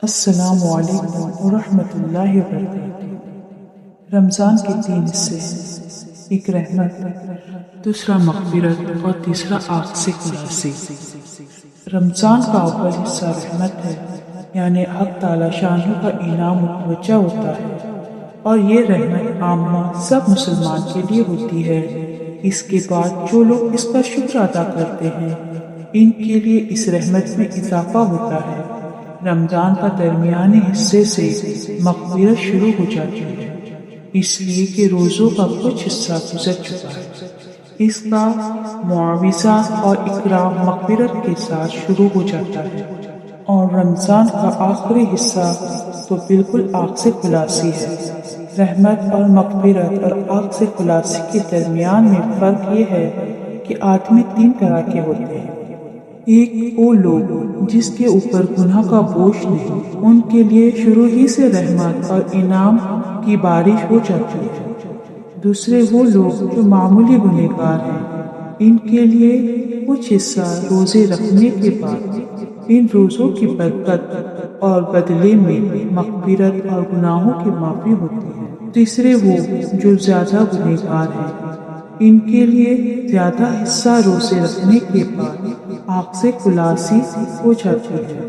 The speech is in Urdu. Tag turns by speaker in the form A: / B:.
A: السلام علیکم ورحمۃ اللہ وبرکاتہ۔ رمضان کے 3 حصے، ایک رحمت، دوسرا مغفرت اور تیسرا آگ سے خلاصی۔ رمضان کا اول حصہ رحمت ہے، یعنی حق تعالی شانہ کا انعام متوجہ ہوتا ہے، اور یہ رحمت عامہ سب مسلمان کے لیے ہوتی ہے۔ اس کے بعد جو لوگ اس کا شکر ادا کرتے ہیں ان کے لیے اس رحمت میں اضافہ ہوتا ہے۔ رمضان کا درمیانی حصے سے مغفرت شروع ہو جاتی ہے، اس لیے کہ روزوں کا کچھ حصہ گزر چکا ہے۔ اس کا معاوضہ اور اکرام مغفرت کے ساتھ شروع ہو جاتا ہے، اور رمضان کا آخری حصہ تو بالکل آگ سے خلاصی ہے۔ رحمت اور مغفرت اور آگ سے خلاصی کے درمیان میں فرق یہ ہے کہ آدمی 3 طرح کے ہوتے ہیں۔ ایک وہ لوگ جس کے اوپر گناہ کا بوجھ نہیں، ان کے لیے شروع ہی سے رحمت اور انعام کی بارش ہو جاتی ہے۔ دوسرے وہ لوگ جو معمولی گنہگار ہیں، ان کے لیے کچھ حصہ روزے رکھنے کے بعد ان روزوں کی برکت اور بدلے میں مغفرت اور گناہوں کی معافی ہوتی ہے۔ تیسرے وہ جو زیادہ گنہگار ہیں، ان کے لیے زیادہ حصہ روزے رکھنے کے بعد آگ سے خلاصی ہو جاتی ہے۔